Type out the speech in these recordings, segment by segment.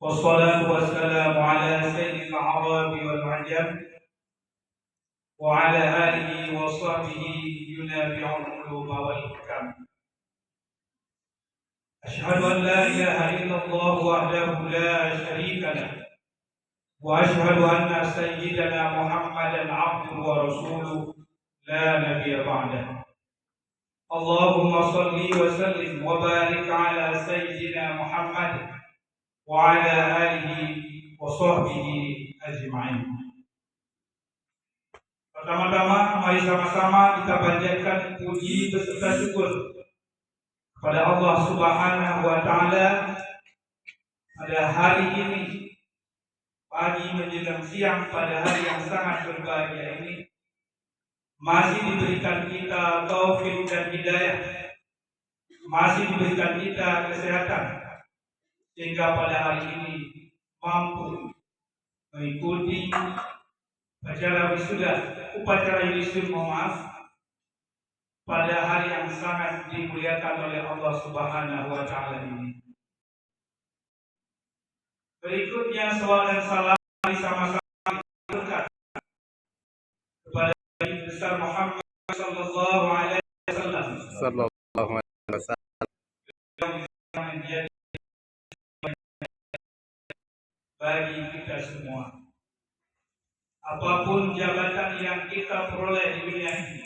والصلاة والسلام على سيد العرب والعجم وعلى آله وصحبه ينافع القلوب والحكم. أشهد أن لا إله إلا الله وحده لا شريك له، وأشهد أن سيدنا محمدا عبده ورسوله لا نبي بعده. اللهم صل وسلم وبارك على سيدنا محمد وعلى آله وصحبه أجمعين. Pertama-tama, mari sama-sama kita panjatkan puji beserta syukur kepada Allah Subhanahu wa Ta'ala pada hari ini, pagi menjelang siang, pada hari yang sangat berbahagia ini, masih diberikan kita taufik dan hidayah, masih diberikan kita kesehatan, sehingga pada hari ini mampu mengikuti upacara wisuda, pada hari yang sangat dimuliakan oleh Allah Subhanahu wa Ta'ala ini. Berikutnya salawat dan salam sama-sama berkat kepada Nabi besar Muhammad sallallahu alaihi wasallam yang menjadi bagi kita semua. Apapun jabatan yang kita peroleh di dunia ini,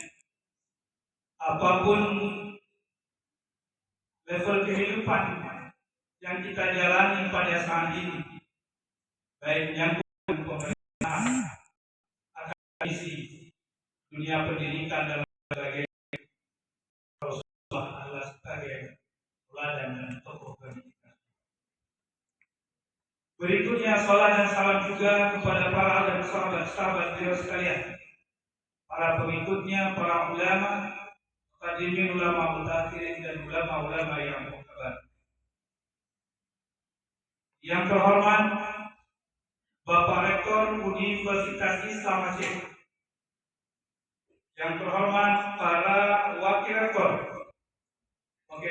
apapun level kehidupan yang kita jalani pada saat ini, baik menyangkut pemerintahan, akademisi, dunia pendidikan dan sebagainya, Rasulullah adalah sebagai teladan dan tokoh bagi kita. Berikutnya salat dan salam juga kepada para dan sahabat-sahabat beliau sekalian, para pengikutnya, para ulama, qadimin, ulama mutakhirin, dan ulama-ulama yang muhtabar. Yang terhormat Bapak Rektor Universitas Islam Aceh, yang terhormat para Wakil Rektor 1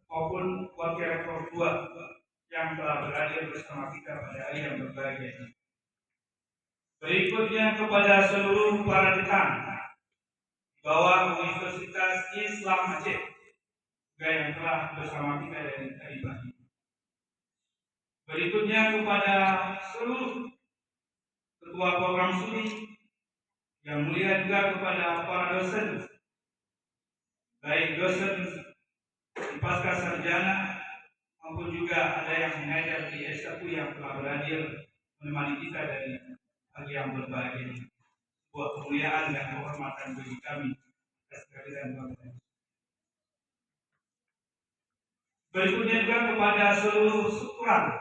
maupun Wakil Rektor 2 yang telah berhadir bersama kita pada hari yang berbahagia ini. Berikutnya kepada seluruh para dekan di bawah Universitas Islam Aceh yang telah bersama kita dari tadi pagi. Berikutnya kepada seluruh ketua program studi, yang mulia juga kepada para dosen, baik dosen di pasca sarjana maupun juga ada yang mengajar di S1 yang telah berhadir menemani kita dari pagi yang berbahagia ini. Sebuah kemuliaan dan kehormatan bagi kami atas kehadiran Bapak. Berikutnya juga kepada seluruh syukuran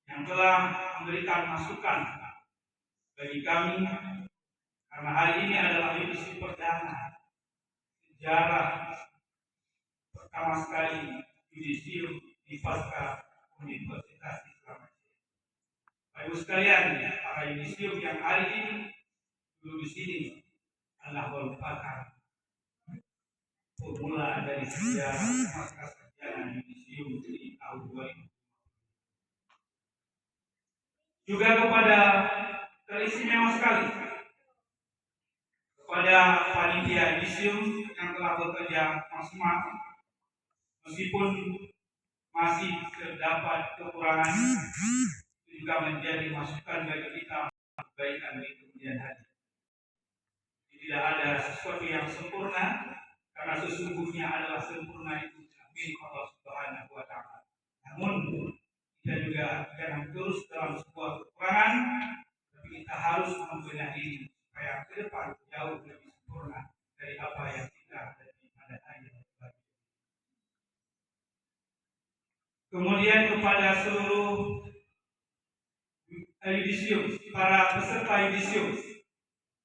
yang telah memberikan masukan bagi kami, karena hari ini adalah edisi perdana sejarah pertama sekali yudisium di pasca Universitas Islam Aceh. Bapak Ibu sekalian, para yudisium yang hari ini duduk di sini adalah merupakan formula dari sejarah pasca sarjana yudisium di tahun 2000. Juga kepada teristimewa sekali kepada panitia yudisium yang telah bekerja maksimal, meskipun masih terdapat kekurangan, juga menjadi masukan bagi kita kebaikan di kemudian hari. Tidak ada sesuatu yang sempurna, karena sesungguhnya adalah sempurna itu milik Allah Subhanahu wa Ta'ala. Namun kita juga jangan terus dalam sebuah kekurangan, tapi kita harus membenahi supaya ke depan jauh lebih sempurna dari apa yang kita ada pada hari ini. Kemudian kepada seluruh yudisium, para peserta yudisium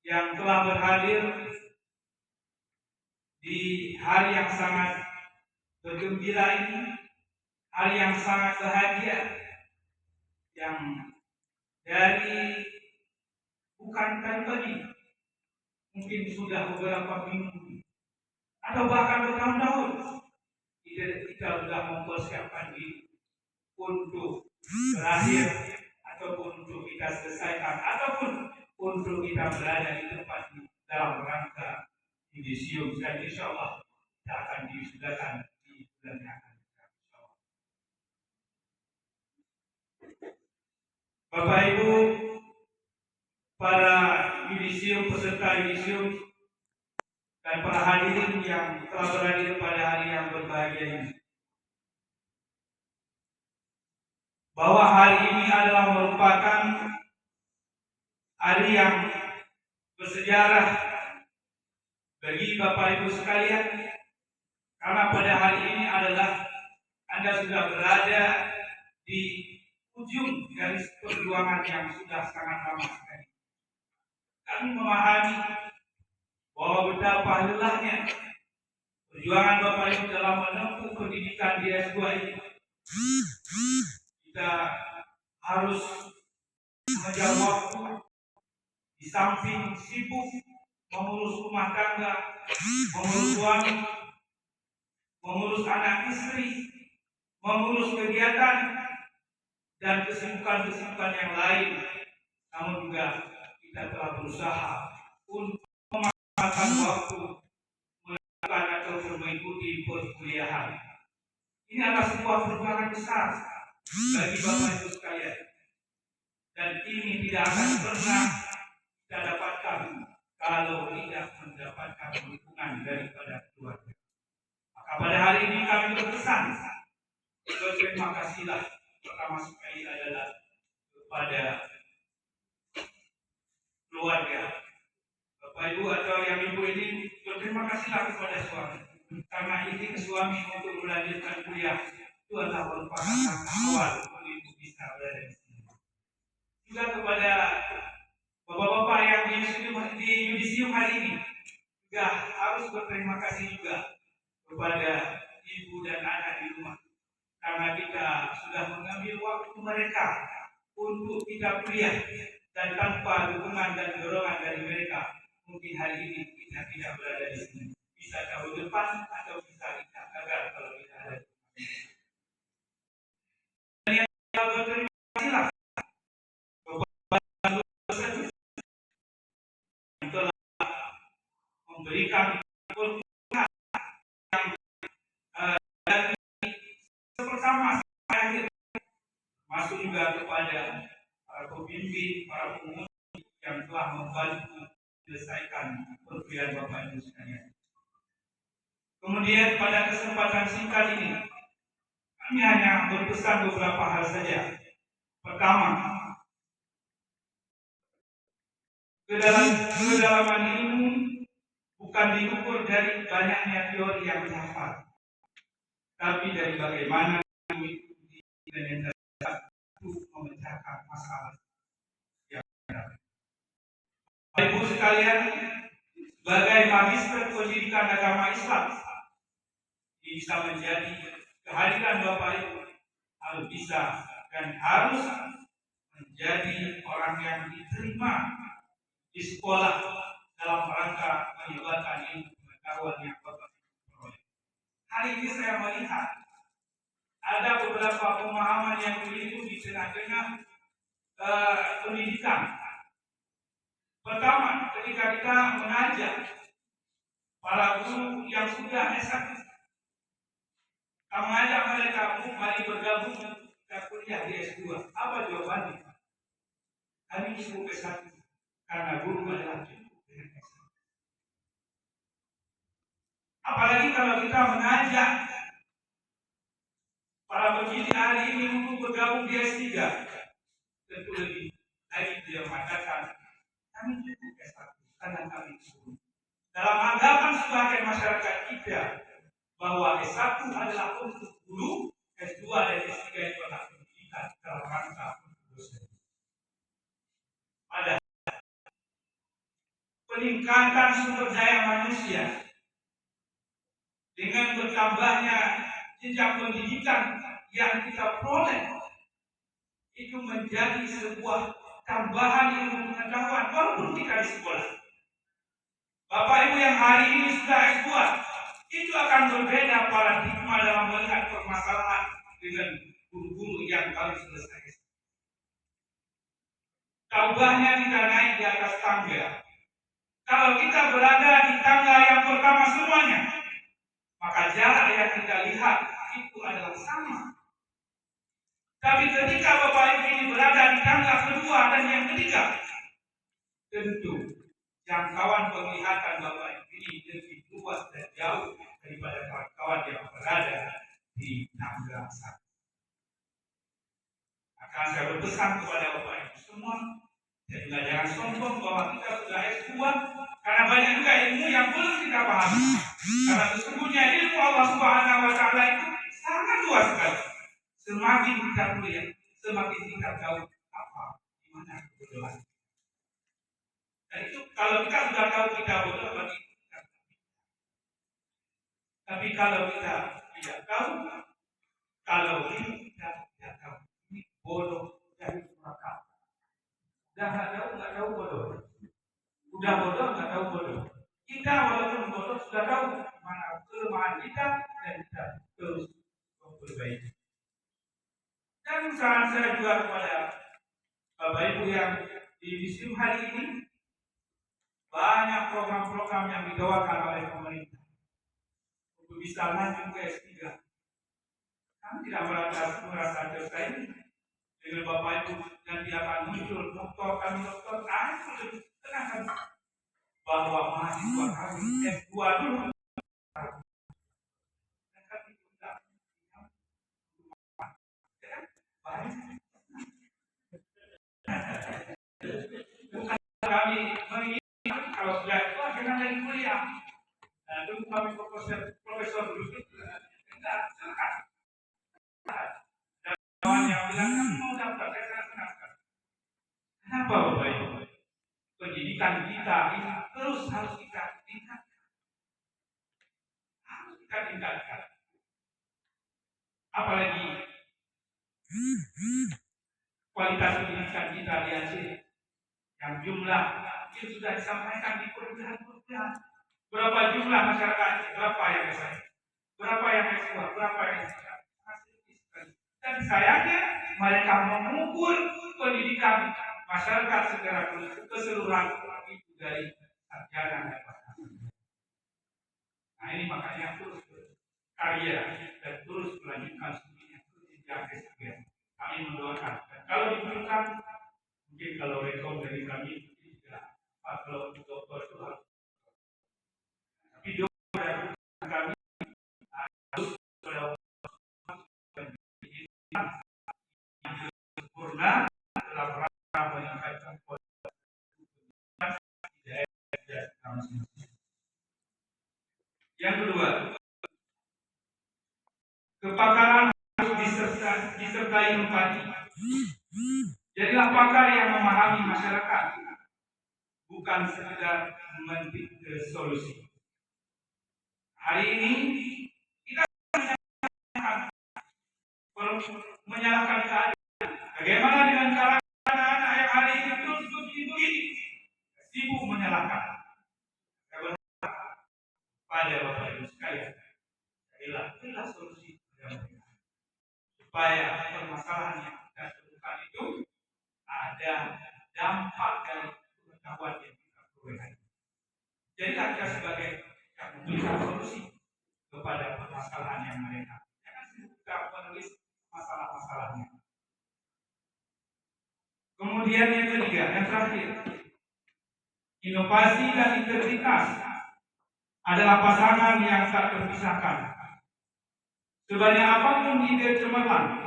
yang telah berhadir di hari yang sangat bergembira ini, hari yang sangat bahagia, yang dari bukan tadi pagi, mungkin sudah beberapa minggu atau bahkan bertahun-tahun kita sudah mempersiapkan diri untuk berakhir ataupun untuk kita selesaikan ataupun untuk kita berada di tempat ini dalam rangka yudisium, dan insya Allah kita akan diwisudakan di bulan yang akan datang. Bapak Ibu, para yudisium, peserta yudisium, dan para hadirin yang telah berhadir pada hari yang berbahagia ini, bahwa hari ini adalah merupakan hari yang bersejarah bagi Bapak Ibu sekalian, karena pada hari ini adalah Anda sudah berada di ujung garis perjuangan yang sudah sangat lama sekali. Kami memahami bahwa betapa lelahnya perjuangan Bapak Ibu dalam menempuh pendidikan di S2 ini. Kita harus mengejar waktu di samping sibuk mengurus rumah tangga, mengurus suami, mengurus anak istri, mengurus kegiatan dan kesibukan-kesibukan yang lain. Namun juga kita telah berusaha untuk memakan waktu melakukan atau mengikuti perkuliahan. Ini adalah sebuah perjuangan besar bagi Bapak Ibu sekalian, dan ini tidak akan pernah kita dapatkan kalau tidak mendapatkan dukungan daripada keluarga. Maka pada hari ini kami berpesan, berterima kasihlah pertama sekali adalah kepada keluarga Bapak Ibu atau yang ibu ini. Berterima kasihlah kepada suami, karena izin suami untuk melanjutkan kuliah itu adalah merupakan langkah awal untuk ibu bisa berada di sini. Juga kepada bapak-bapak yang di yudisium hari ini juga harus berterima kasih juga kepada ibu dan anak di rumah, karena kita sudah mengambil waktu mereka untuk kita kuliah, dan tanpa dukungan dan dorongan dari mereka mungkin hari ini kita tidak berada di sini. Bisa jauh depan atau bisa kita gagal kalau kita ada. Berterima kasihlah kepada yang telah memberikan dukungan yang dari bersama akhir, masuk juga kepada para pembimbing, para penguji yang telah membantu menyelesaikan perkuliahan Bapak Ibu sekalian. Kemudian pada kesempatan singkat ini kami hanya berpesan beberapa hal saja. Pertama, kedalaman ilmu bukan diukur dari banyaknya teori yang dihafal, tapi dari bagaimana mengikuti dan untuk memecahkan masalah yang ada. Bapak Ibu sekalian, sebagai magister pendidikan agama Islam, bisa menjadi kehadiran Bapak Ibu harus bisa dan harus menjadi orang yang diterima di sekolah dalam rangka menyebarkan ilmu pengetahuan yang Bapak Ibu peroleh. Hari ini saya melihat ada beberapa pemahaman yang keliru di tengah-tengah pendidikan. Pertama, ketika kita mengajak para guru yang sudah S1, kita mengajak mereka, mari bergabung ke kuliah di S2. Apa jawabannya? Kami cukup S1 karena guru adalah cukup dengan S1. Apalagi kalau kita mengajak para pendidik hari ini untuk bergabung di S3, tentu lebih lagi dia mengatakan kami cukup S1 karena kami guru. Dalam anggapan sebagian masyarakat kita bahwa S1 adalah untuk guru, S2 dan S3 itu adalah pendidikan dalam rangka untuk dosen. Pada peningkatan sumber daya manusia dengan bertambahnya jenjang pendidikan yang kita peroleh, itu menjadi sebuah tambahan ilmu pengetahuan walaupun kita di sekolah. Bapak Ibu yang hari ini sudah S2, itu akan berbeda paradigma dalam melihat permasalahan dengan guru-guru yang paling selesai. Taubahnya kita naik di atas tangga. Kalau kita berada di tangga yang pertama semuanya, maka jarak yang kita lihat itu adalah sama. Tapi ketika Bapak Ibu ini berada di tangga kedua dan yang ketiga, tentu jangkauan penglihatan Bapak Ibu ini lebih luas dan jauh daripada kawan-kawan yang berada di tangga satu. Maka saya berpesan kepada Bapak Ibu semua, jangan sombong bahwa kita sudah S2, karena banyak juga ilmu yang belum kita pahami. Karena sesungguhnya ilmu Allah Subhanahu wa Ta'ala itu sangat luas sekali. Semakin kita kuliah, semakin kita tahu apa, di mana kebetulan. Dan itu kalau kita sudah tahu kita bodoh, berarti kita. Tapi kalau kita tidak tahu, kalau kita tidak tahu, ini bodoh dari neraka. Udah nggak tahu bodoh. Udah bodoh nggak tahu bodoh. Kita walaupun bodoh sudah tahu mana kelemahan kita dan kita terus memperbaiki. Dan saran saya juga kepada Bapak Ibu yang di museum hari ini, banyak program-program yang didoakan oleh pemerintah untuk bisa lanjut ke S3. Kami tidak merasa tersaing dengan Bapak Ibu, nanti akan muncul dokter, kami dokter, tenang bahwa mahasiswa kami S2 dulu. Bukan kami menginginkan kalau sudah itu akhirnya lagi kuliah. Nah, dulu kami profesor dulu enggak silakan. Dan kawan yang bilang kami mau daftar, saya sangat senang. Kenapa Bapak Ibu? Pendidikan kita ini terus harus kita tingkatkan. Harus kita tingkatkan. Apalagi kualitas pendidikan kita di Aceh yang jumlah yang sudah disampaikan di perkuliahan. Berapa jumlah masyarakat? Berapa yang S1? Berapa yang S2? Berapa yang S3? Dan sayangnya mereka mengukur pendidikan masyarakat secara keseluruhan itu dari sarjana dan pasca. Nah ini makanya terus karya dan terus melanjutkan studinya sejak S3. Kami mendoakan. Dan kalau diperlukan, mungkin kalau rekom dari kami tidak, kalau dokter itu harus. Tapi doa dari kami harus yang sempurna dalam rangka meningkatkan kualitas di daerah masing-masing. Yang kedua, kepakaran harus disertai empati. Jadilah pakar yang memahami masyarakat, bukan sekedar mencari solusi. Hari ini kita menyalahkan keadaan. Bagaimana dengan kalangan anak-anak yang hari ini terus begini, sibuk menyalahkan. Saya berharap pada Bapak Ibu sekalian, carilah solusi supaya permasalahan yang kita temukan itu ada dampak dari pengetahuan yang kita peroleh. Jadilah kita sebagai yang memberikan solusi kepada permasalahan yang mereka. Jangan kita menulis masalah-masalahnya. Kemudian yang ketiga, yang terakhir, inovasi dan integritas adalah pasangan yang tak terpisahkan. Sebanyak apapun ide cemerlang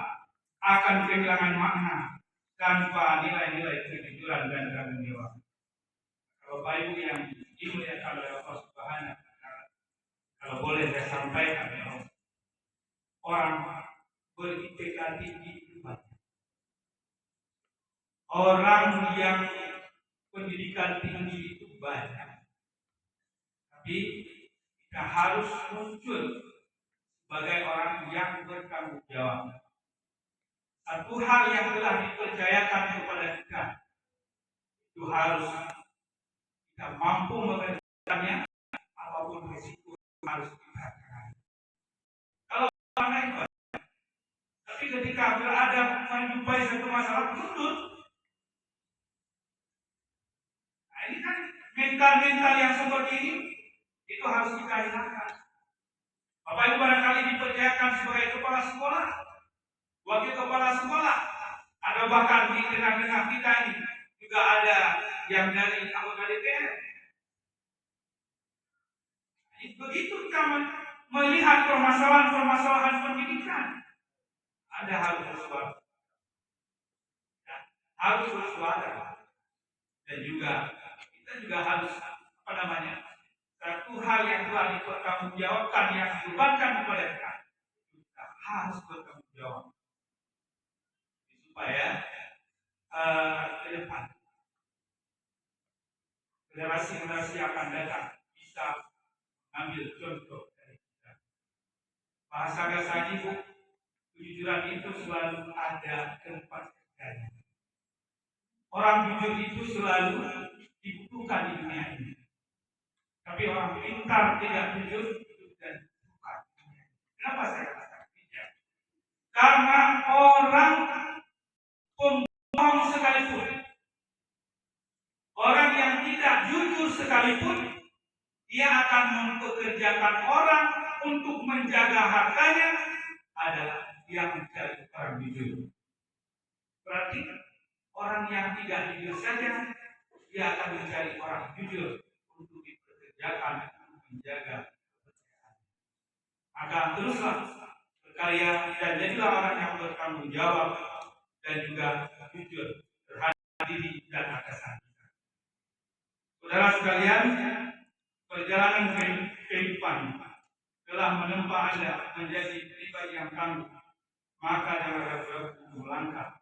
akan kehilangan makna tanpa nilai-nilai kejujuran dan tanggung jawab. Kalau Bapak Ibu yang dimuliakan oleh Allah Subhanahu wa Ta'ala, kalau boleh saya sampaikan ya, orang ber-IPK tinggi itu banyak. Orang yang pendidikan tinggi itu banyak. Tapi kita harus muncul sebagai orang yang bertanggung jawab. Satu hal yang telah dipercayakan kepada kita itu harus kita mampu mengerjakannya, apapun risiko harus kita lakukan. Kalau orang lain, tapi ketika berada menjumpai satu masalah tunduk. Nah, ini kan mental yang seperti ini itu harus kita hilangkan. Bapak Ibu barangkali dipercayakan sebagai kepala sekolah, wakil kepala sekolah, ada bahkan di tengah-tengah kita ini juga ada yang dari anggota DPR. Begitu kita melihat permasalahan pendidikan, ada harus bersuara, harus bersuara, dan juga kita juga harus satu hal yang telah dipertanggungjawabkan yang dibebankan kepada kita harus bertanggung jawab supaya ke depan generasi akan datang bisa ambil contoh dari kita. Bahasa kasar ibu, kejujuran itu selalu ada tempat kerjanya. Orang jujur itu selalu dibutuhkan di dunia ini. Tapi orang pintar tidak jujur itu dan bukan. Kenapa saya katakan tidak? Karena orang pembohong sekalipun, orang yang tidak jujur sekalipun, dia akan mempekerjakan orang untuk menjaga hartanya adalah yang mencari orang jujur. Berarti orang yang tidak jujur saja, dia akan mencari orang jujur untuk dipekerjakan untuk menjaga kepercayaan. Maka teruslah berkarya dan jadilah orang yang bertanggung jawab dan juga jujur terhadap diri dan atasan kita. Saudara sekalian, perjalanan kehidupan telah menempa Anda menjadi pribadi yang tangguh, maka jangan ragu-ragu untuk melangkah.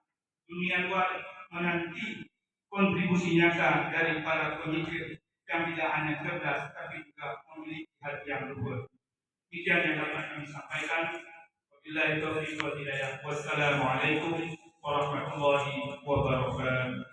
Dunia luar menanti kontribusi nyata dari para pemikir yang tidak hanya cerdas, tapi juga memiliki hati yang luhur. Demikian yang dapat kami sampaikan. Wabillahi taufiq wal hidayah. Wassalamualaikum warahmatullahi wabarakatuh.